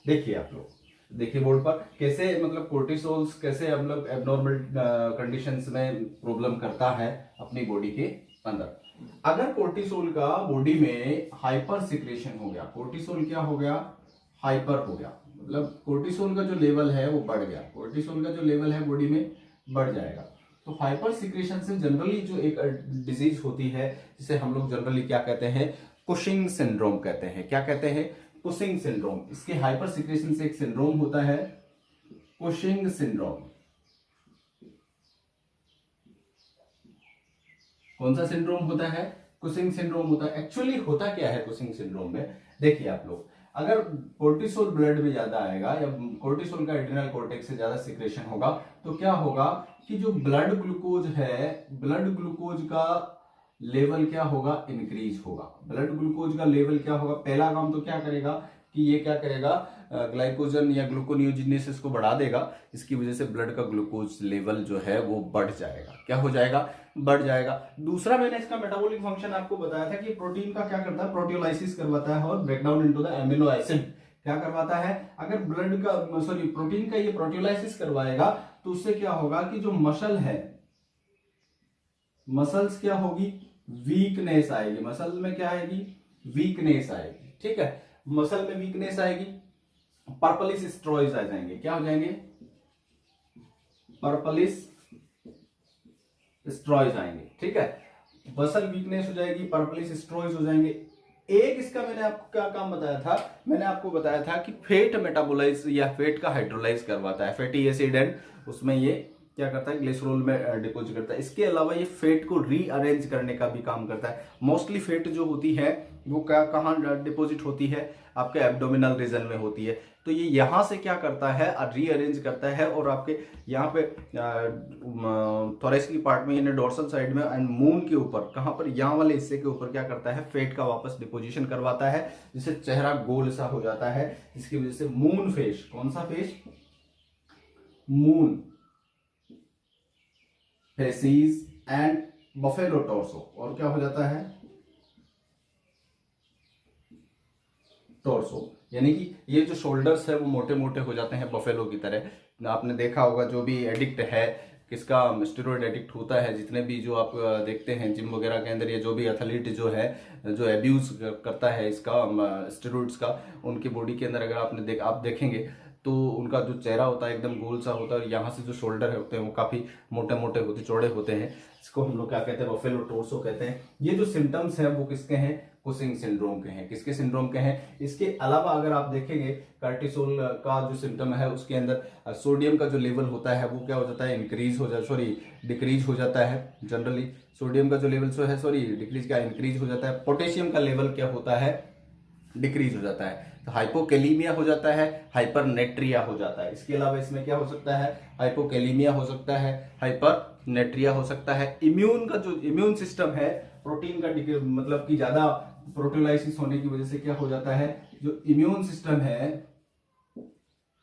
देखिए आप लोग, देखिए बोर्ड पर कैसे, मतलब कोर्टिसोल्स कैसे मतलब एब्नॉर्मल कंडीशंस में प्रॉब्लम करता है अपनी बॉडी के अंदर। अगर कोर्टिसोल का बॉडी में हाइपर सिक्रेशन हो गया, कोर्टिसोल क्या हो गया, हाइपर हो गया, मतलब कोर्टिसोल का जो लेवल है वो बढ़ गया, कोर्टिसोल का जो लेवल है बॉडी में बढ़ जाएगा। तो हाइपर सिक्रेशन से जनरली जो एक डिजीज होती है जिसे हम लोग जनरली क्या कहते हैं, कुशिंग सिंड्रोम कहते हैं। क्या कहते हैं? Cushing syndrome. इसके हाइपर सिक्रेशन से एक सिंड्रोम होता है कुशिंग सिंड्रोम। कौन सा सिंड्रोम होता है? कुशिंग सिंड्रोम होता है। एक्चुअली होता क्या है कुशिंग सिंड्रोम में? देखिए आप लोग, अगर कोर्टिसोल ब्लड में ज्यादा आएगा या कोर्टिसोल का एड्रिनल कॉर्टेक्स से ज्यादा सिक्रेशन होगा तो क्या होगा कि जो ब्लड ग्लूकोज है, ब्लड ग्लूकोज का लेवल क्या होगा? इंक्रीज होगा। ब्लड ग्लूकोज का लेवल क्या होगा? पहला काम तो क्या करेगा कि ये क्या करेगा, ग्लाइकोजन या ग्लूकोनियोजिनेसिस को बढ़ा देगा। इसकी वजह से ब्लड का ग्लूकोज लेवल जो है वो बढ़ जाएगा। क्या हो जाएगा? बढ़ जाएगा। दूसरा मैंने इसका मेटाबॉलिक फंक्शन आपको बताया था कि प्रोटीन का क्या करता है, प्रोटियोलाइसिस करवाता है और breakdown into the amino acid क्या करवाता है। अगर ब्लड का प्रोटीन का ये प्रोटियोलाइसिस करवाएगा तो उससे क्या होगा कि जो मसल है, मसल्स क्या होगी? वीकनेस आएगी। मसल में क्या आएगी? वीकनेस आएगी। ठीक है, मसल में वीकनेस आएगी, पर्पलिस स्ट्रॉइज आ जाएंगे। क्या हो जाएंगे? पर्पलिस स्ट्रॉइज आएंगे। ठीक है, मसल वीकनेस हो जाएगी, पर्पलिस स्ट्रॉइज हो जाएंगे। एक इसका मैंने आपको क्या काम बताया था? मैंने आपको बताया था कि फेट मेटाबोलाइज या फेट का हाइड्रोलाइज करवाता है। फैटी एसिड एंड उसमें ये क्या करता है? ग्लिसरॉल में डिपोजिट करता है। इसके अलावा ये फेट को रीअरेंज करने का भी काम करता है। मोस्टली फेट जो होती है वो क्या कहाँ डिपोजिट होती है? आपके एब्डोमिनल रीजन में होती है। तो ये यहाँ से क्या करता है? रीअरेंज करता है और आपके यहाँ पे थोरेसिक पार्ट में यानी डोर्सल साइड में एंड मून के ऊपर, कहाँ पर? यहाँ वाले हिस्से के ऊपर क्या करता है? फेट का वापस डिपोजिशन करवाता है, जिससे चेहरा गोल सा हो जाता है। इसकी वजह से मून फेस। कौन सा face? Moon faces and buffalo torso. और क्या हो जाता है? टॉर्सो। यानी कि ये जो शोल्डर्स है वो मोटे मोटे हो जाते हैं बफेलो की तरह। आपने देखा होगा जो भी एडिक्ट है, किसका स्टेरॉइड एडिक्ट होता है, जितने भी जो आप देखते हैं जिम वगैरह के अंदर, ये जो भी एथलीट जो है जो एब्यूज करता है इसका स्टेरॉइड्स का, उनकी बॉडी के अंदर अगर आप देखेंगे तो उनका जो चेहरा होता है एकदम गोल सा होता है और यहाँ से जो शोल्डर होते हैं वो काफी मोटे मोटे होते, चौड़े होते हैं। इसको हम लोग क्या कहते हैं? बफेलो टोर्सो कहते हैं। ये जो सिम्टम्स हैं वो किसके हैं? कुशिंग सिंड्रोम के हैं। किसके सिंड्रोम के हैं? इसके अलावा अगर आप देखेंगे कार्टिसोल का जो सिम्टम है उसके अंदर सोडियम का जो लेवल होता है वो क्या हो जाता है? इंक्रीज हो जाता है, डिक्रीज हो जाता है। जनरली सोडियम का जो लेवल डिक्रीज क्या? इंक्रीज हो जाता है। पोटेशियम का लेवल क्या होता है? डिक्रीज हो जाता है। तो हाइपोकैलीमिया हो जाता है, हाइपरनेट्रिया हो जाता है। इसके अलावा इसमें क्या हो सकता है? हाइपोकैलीमिया हो सकता है, हाइपरनेट्रिया हो सकता है। इम्यून का जो इम्यून सिस्टम है, प्रोटीन का मतलब कि ज्यादा प्रोटियोलाइसिस होने की वजह से क्या हो जाता है? जो इम्यून सिस्टम है,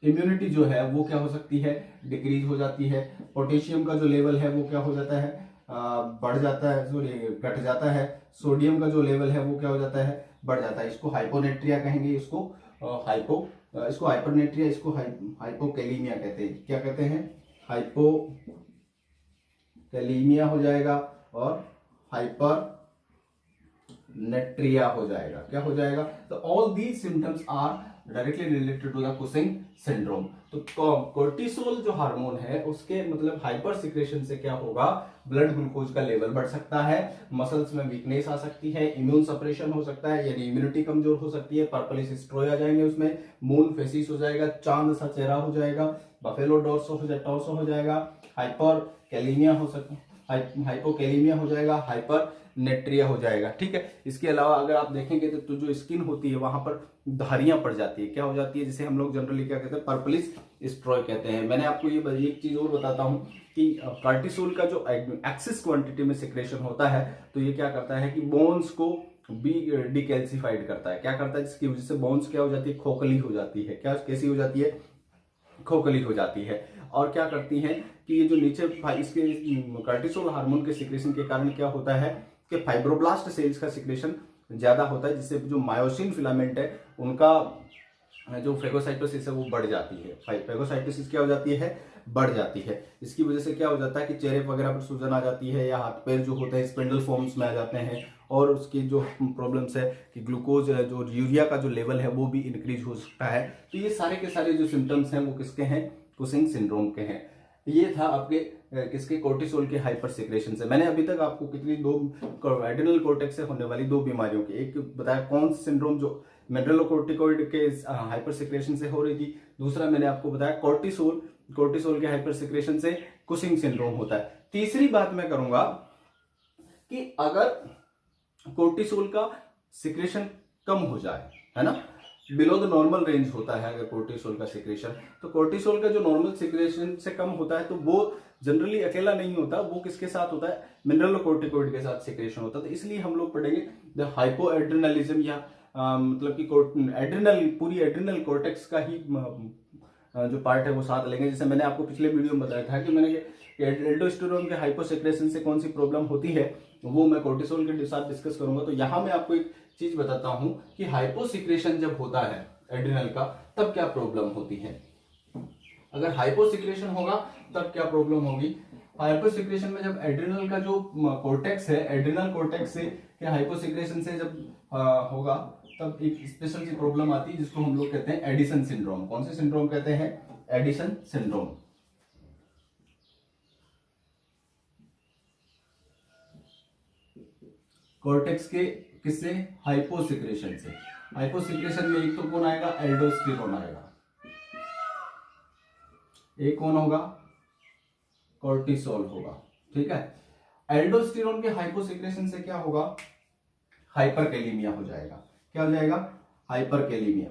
इम्यूनिटी जो है वो क्या हो सकती है? डिक्रीज हो जाती है। पोटेशियम का जो लेवल है वो क्या हो जाता है? बढ़ जाता है, घट जाता है। सोडियम का जो लेवल है वो क्या हो जाता है? बढ़ जाता है। इसको हाइपोनेट्रिया कहेंगे, इसको हाइपरनेट्रिया, इसको हाइपोकैलीमिया कहते हैं। क्या कहते हैं? हाइपोकैलीमिया हो जाएगा और हाइपरनेट्रिया हो जाएगा। क्या हो जाएगा? तो all these symptoms are directly related to the Cushing syndrome. तो कोर्टिसोल जो हार्मोन है उसके मतलब हाइपर सिक्रेशन से क्या होगा? ब्लड ग्लूकोज का लेवल बढ़ सकता है, मसल्स में वीकनेस आ सकती है, इम्यून सप्रेशन हो सकता है यानी इम्यूनिटी कमजोर हो सकती है, पर्पलिस स्ट्रोय आ जाएंगे, उसमें मून फेसिस हो जाएगा, चांद सा चेहरा हो जाएगा, बफेलो टॉर्सो हो जाएगा, हाइपर कैलीमिया हो सकता है, हाइपोकैलीमिया हो जाएगा, हाइपर नेट्रिया हो जाएगा। ठीक है, इसके अलावा अगर आप देखेंगे तो जो स्किन होती है वहां पर धारियां पड़ जाती है। क्या हो जाती है? जिसे हम लोग जनरली क्या कहते हैं? पर्पलिस स्ट्रॉय कहते हैं। मैंने आपको ये एक चीज और बताता हूं कि कार्टिसोल का जो एक्सिस क्वांटिटी में सिक्रेशन होता है तो ये क्या करता है कि बोन्स को भी डिकैल्सिफाइड करता है। क्या करता है? जिसकी वजह से बोन्स क्या हो जाती है? खोखली हो जाती है। क्या कैसी हो जाती है? खोखली हो जाती है। और क्या करती हैं कि ये जो नीचे इसके कार्टिसोल हार्मोन के सिक्रेशन के कारण क्या होता है कि फाइब्रोब्लास्ट सेल्स का सिक्रेशन ज्यादा होता है, जिससे जो मायोसिन फिलामेंट है उनका जो फेगोसाइटोसिस है वो बढ़ जाती है। फेगोसाइटोसिस क्या हो जाती है? बढ़ जाती है। इसकी वजह से क्या हो जाता है कि चेहरे वगैरह पर सूजन आ जाती है या हाथ पैर जो होते हैं स्पिंडल फॉर्म्स में आ जाते हैं। और उसकी जो प्रॉब्लम्स है कि ग्लूकोज जो यूरिया का जो लेवल है वो भी इंक्रीज हो सकता है। तो ये सारे के सारे जो सिम्टम्स हैं वो किसके हैं? कुशिंग सिंड्रोम के हैं। ये था आपके किसके, कोर्टिसोल के हाइपर सिक्रेशन से। मैंने अभी तक आपको कितनी दो एड्रिनल कोर्टेक्स से होने वाली दो बीमारियों की, एक बताया कौन सिंड्रोम जो मेड्रिलोकोर्टिकोइड के हाइपर सिक्रेशन से हो रही थी, दूसरा मैंने आपको बताया कोर्टिसोल के हाइपर सिक्रेशन से कुशिंग सिंड्रोम होता है। तीसरी बात मैं करूंगा कि अगर कोर्टिसोल का सिक्रेशन कम हो जाए, है ना, बिलो द नॉर्मल रेंज होता है अगर कोर्टिसोल का सिक्रेशन, तो कोर्टिसोल का जो नॉर्मल सिक्रेशन से कम होता है तो वो जनरली अकेला नहीं होता, वो किसके साथ होता है, मिनरलोकोर्टिकोइड के साथ सिक्रेशन होता है। तो इसलिए हम लोग पढ़ेंगे द हाइपोएड्रिनलिज्म या मतलब कि एड्रिनल, पूरी एड्रिनल कोर्टेक्स का ही जो पार्ट है वो साथ लेंगे। जैसे मैंने आपको पिछले वीडियो में बताया था कि मैंने एल्डोस्टेरोन के हाइपोसेक्रेशन से कौन सी प्रॉब्लम होती है, वो मैं कोर्टिसोल के साथ डिस्कस करूंगा। तो यहाँ मैं आपको एक चीज बताता हूं कि हाइपोसिक्रेशन जब होता है एड्रिनल का तब क्या प्रॉब्लम होती है। अगर हाइपोसिक्रेशन होगा तब क्या प्रॉब्लम होगी। हाइपोसिक्रेशन में जब एड्रिनल का जो कोर्टेक्स है, एड्रिनल कोर्टेक्स से के हाइपोसिक्रेशन से जब होगा तब एक स्पेशल सी प्रॉब्लम आती है जिसको हम लोग कहते हैं एडिशन सिंड्रोम। कौन से सिंड्रोम कहते हैं, एडिशन सिंड्रोम। कोर्टेक्स के किससे, हाइपोसिक्रेशन से। हाइपोसिक्रेशन में एक तो कौन आएगा, एल्डोस्टेरोन आएगा, एक कौन होगा, कोर्टिसोल होगा, ठीक है। एल्डोस्टेरोन के हाइपोसिक्रेशन से क्या होगा, हाइपरकैलेमिया हो जाएगा। क्या हो जाएगा, हाइपरकैलेमिया।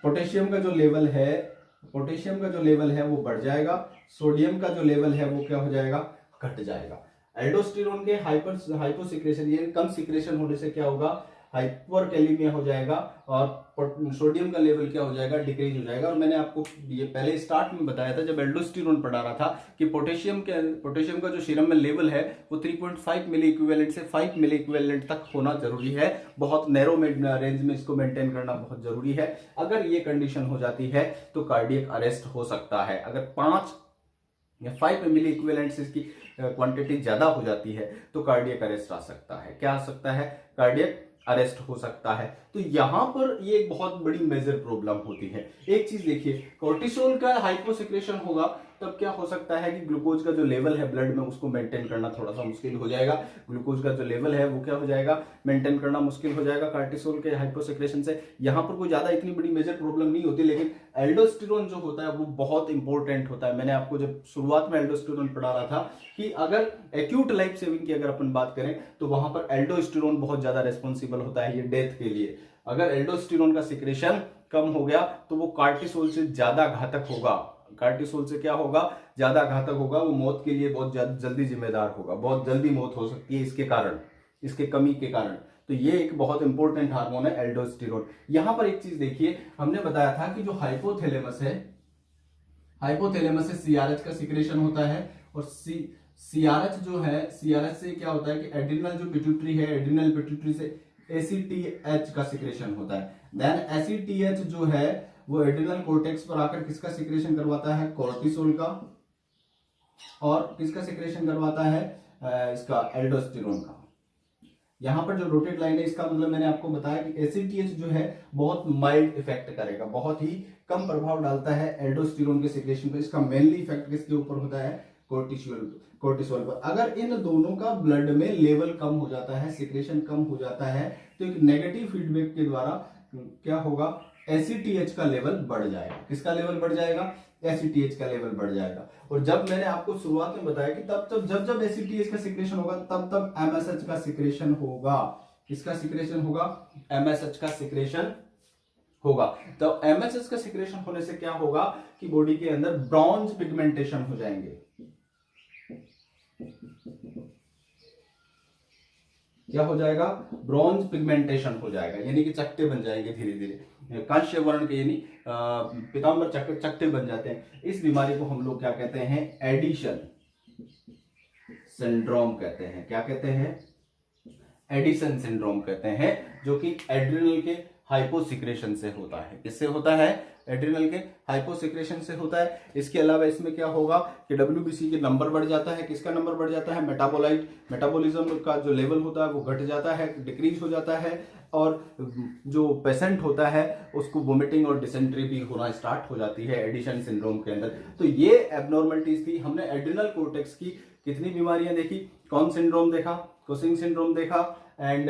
पोटेशियम का जो लेवल है, पोटेशियम का जो लेवल है वो बढ़ जाएगा, सोडियम का जो लेवल है वो क्या हो जाएगा, घट जाएगा। एल्डोस्टेरोन के हाइपोसिक्रेशन ये कम सिक्रेशन होने से क्या होगा, हाइपरकैलेमिया हो जाएगा और सोडियम का लेवल क्या हो जाएगा, डिक्रीज हो जाएगा। और मैंने आपको ये पहले स्टार्ट में बताया था जब एल्डोस्टेरोन पढ़ा रहा था कि पोटेशियम का जो सीरम में लेवल है वो 3.5 मिली इक्विवेलेंट से 5 मिली इक्विवेलेंट तक होना जरूरी है। बहुत नैरो रेंज में इसको मेंटेन करना बहुत जरूरी है। अगर ये कंडीशन हो जाती है तो कार्डियक अरेस्ट हो सकता है। अगर 5 मिली इक्विवेलेंट से इसकी क्वांटिटी ज्यादा हो जाती है तो कार्डियक अरेस्ट आ सकता है। क्या आ सकता है, कार्डियक अरेस्ट हो सकता है। तो यहां पर ये एक बहुत बड़ी मेजर प्रॉब्लम होती है। एक चीज देखिए, कोर्टिसोल का हाइपोसिक्रेशन होगा तब क्या हो सकता है कि ग्लूकोज का जो लेवल है ब्लड में उसको मेंटेन करना थोड़ा सा मुश्किल हो जाएगा। ग्लूकोज का जो लेवल है वो क्या हो जाएगा, मेंटेन करना मुश्किल हो जाएगा कोर्टिसोल के हाइपोसिक्रेशन से। यहां पर कोई ज्यादा इतनी बड़ी मेजर प्रॉब्लम नहीं होती, लेकिन एल्डोस्टेरोन जो होता है वो बहुत इंपॉर्टेंट होता है। मैंने आपको जब शुरुआत में एल्डोस्टेरोन पढ़ा रहा था कि अगर एक्यूट लाइफ सेविंग की अगर अपन बात करें तो वहां पर एल्डोस्टेरोन बहुत ज्यादा रेस्पॉन्सिबल होता है ये डेथ के लिए। अगर एल्डोस्टेरोन का सिक्रेशन कम हो गया तो वो कोर्टिसोल से ज्यादा घातक होगा। कोर्टिसोल से क्या होगा, ज्यादा घातक होगा, वो मौत के लिए बहुत जल्दी जिम्मेदार होगा, बहुत जल्दी मौत हो सकती है इसके कारण, इसके कमी के कारण। तो ये एक बहुत इंपॉर्टेंट हार्मोन है एल्डोस्टेरोन। यहां पर एक चीज देखिए, हमने बताया था कि जो हाइपोथैलेमस है, हाइपोथैलेमस से सीआरएच का सिक्रेशन होता है और सीआरएच जो है, सीआरएच से क्या होता है कि एड्रिनल जो पिट्यूटरी है, एड्रिनल पिट्यूटरी से एसीटीएच का सिक्रेशन होता है। देन एसीटीएच जो है वो एड्रिनल कोर्टेक्स पर आकर किसका सिक्रेशन करवाता है, कोर्टिसोल का, और किसका सिक्रेशन करवाता है, इसका एल्डोस्टेरोन का। यहां पर जो रोटेट लाइन है इसका मतलब मैंने आपको बताया कि एसीटीएच जो है बहुत माइल्ड इफेक्ट करेगा, बहुत ही कम प्रभाव डालता है एल्डोस्टेरोन के सिक्रेशन पर। इसका मेनली इफेक्ट किसके ऊपर होता है, कोर्टिसोल पर। अगर इन दोनों का ब्लड में लेवल कम हो जाता है, सिक्रेशन कम हो जाता है, तो एक नेगेटिव फीडबैक के द्वारा क्या होगा, एसीटीएच का लेवल बढ़ जाएगा। किसका लेवल बढ़ जाएगा, एसीटीएच का लेवल बढ़ जाएगा। और जब मैंने आपको शुरुआत में बताया कि तब जब एसीटीएच का सिक्रेशन होगा तब एमएसएच का सिक्रेशन होगा। किसका सिक्रेशन होगा, एमएसएच का सिक्रेशन होगा। तो एमएसएच का सिक्रेशन होने से क्या होगा कि बॉडी के अंदर ब्रॉन्ज पिगमेंटेशन हो जाएंगे। क्या हो जाएगा, ब्रॉन्ज पिगमेंटेशन हो जाएगा, यानी कि चकटे बन जाएंगे धीरे धीरे, कांस्य वर्ण के यानी पीताम्बर चकटे बन जाते हैं। इस बीमारी को हम लोग क्या कहते हैं, एडिशन सिंड्रोम कहते हैं। क्या कहते हैं, एडिशन सिंड्रोम कहते हैं, जो कि एड्रिनल के हाइपोसिक्रेशन से होता है। किससे होता है, एड्रिनल के हाइपोसिक्रेशन से होता है। इसके अलावा इसमें क्या होगा कि WBC के नंबर बढ़ जाता है। किसका नंबर बढ़ जाता है? मेटाबॉलिज्म का जो लेवल होता है वो घट जाता है, डिक्रीज हो जाता है, और जो पेशेंट होता है उसको वोमिटिंग और डिसेंट्री भी होना स्टार्ट हो जाती है एडिशन सिंड्रोम के अंदर। तो ये एबनॉर्मलिटीज थी। हमने एड्रिनल कोर्टेक्स की कितनी बीमारियां देखी? कौन सिंड्रोम देखा? कोसिंग सिंड्रोम देखा, एंड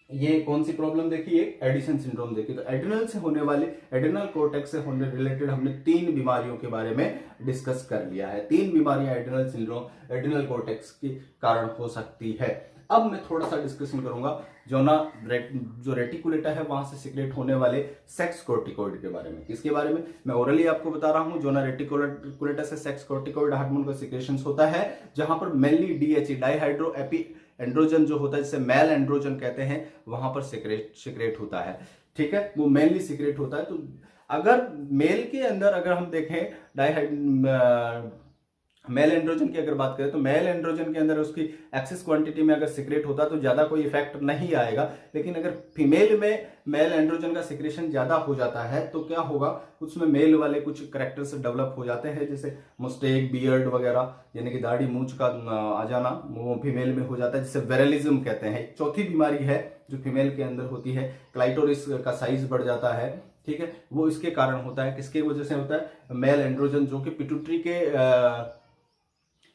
ये कौन सी प्रॉब्लम देखी? एक एडिशन सिंड्रोम देखी। तो एड्रिनल से होने वाले, एड्रिनल कोर्टेक्स से होने रिलेटेड हमने 3 बीमारियों के बारे में डिस्कस कर लिया है। 3 बीमारियां एड्रिनल सिंड्रोम, एड्रिनल कोर्टेक्स के कारण हो सकती है। अब मैं थोड़ा सा डिस्कशन करूंगा जो रेटिकुलेटा है वहां से सिक्रेट होने वाले सेक्स कोर्टिकोइड के बारे में। किसके बारे में? मैं ओरली आपको बता रहा हूं। जोना रेटिकुलेटा से सेक्स कोर्टिकोइड हार्मोन का सिक्रेशन होता है, जहां पर मेनली DHE डाइहाइड्रो एपी एंड्रोजन जो होता है, जिसे मेल एंड्रोजन कहते हैं, वहां पर सिक्रेट होता है। ठीक है, वो मेनली सिक्रेट होता है। तो अगर मेल के अंदर अगर हम देखें मेल एंड्रोजन की अगर बात करें तो मेल एंड्रोजन के अंदर उसकी एक्सेस क्वांटिटी में अगर सिक्रेट होता तो ज्यादा कोई इफेक्ट नहीं आएगा। लेकिन अगर फीमेल में मेल एंड्रोजन का सिक्रेशन ज्यादा हो जाता है तो क्या होगा, उसमें मेल वाले कुछ कैरेक्टर्स डेवलप हो जाते हैं, जैसे मुस्टेक, बियर्ड वगैरह, यानी कि दाढ़ी मूंछ का आ जाना, वो फीमेल में हो जाता है, जिसे वेरेलिज्म कहते हैं। एक चौथी बीमारी है जो फीमेल के अंदर होती है, क्लाइटोरिस का साइज बढ़ जाता है। ठीक है, वो इसके कारण होता है। किसके वजह से होता है? मेल एंड्रोजन, जो कि पिट्यूटरी के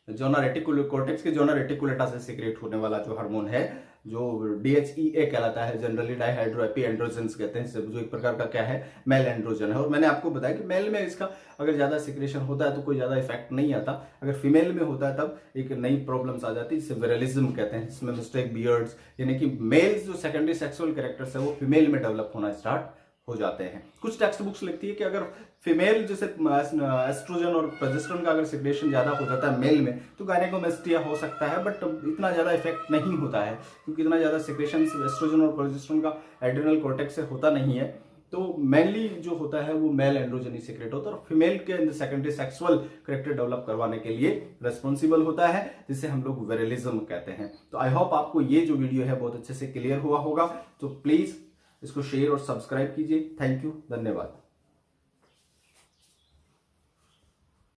जोना रेटिकुलेटा के जोना रेटिकुलेटा से सिक्रेट होने वाला जो हार्मोन है, जो DHEA कहलाता है, जनरली डाइहाइड्रो एपी एंड्रोजेंस कहते हैं, जो एक प्रकार का क्या है, मेल एंड्रोजन है। और मैंने आपको बताया कि मेल में इसका अगर ज्यादा सिक्रेशन होता है तो कोई ज्यादा इफेक्ट नहीं आता। अगर फीमेल में होता है तब एक नई प्रॉब्लम्स आ जाती है, जिसे वेरेलिज्म कहते हैं, जिसमें मिस्टेक, बियर्ड्स, यानी कि मेल्स जो सेकेंडरी सेक्सुअल कैरेक्टर्स है वो फीमेल में डेवलप होना स्टार्ट हो जाते हैं। कुछ टेक्स्ट बुक्स लिखती है कि अगर फीमेल जैसे एस्ट्रोजन और प्रोजेस्टेरोन का अगर सिक्रेशन ज्यादा हो जाता है मेल में तो गायनेकोमेस्टिया हो सकता है, बट इतना ज्यादा इफेक्ट नहीं होता है, क्योंकि इतना ज्यादा सिक्रेशन एस्ट्रोजन और प्रोजेस्टेरोन का एड्रिनल कोर्टेक्स से होता नहीं है। तो मेनली जो होता है वो मेल एंड्रोजन ही सिक्रेट होता है, और फीमेल के अंदर सेकेंडरी सेक्सुअल कैरेक्टर डेवलप करवाने के लिए रेस्पॉन्सिबल होता है, जिसे हम लोग वेरेलिज्म कहते हैं। तो आई होप आपको ये जो वीडियो है बहुत अच्छे से क्लियर हुआ होगा। तो प्लीज इसको शेयर और सब्सक्राइब कीजिए। थैंक यू, धन्यवाद।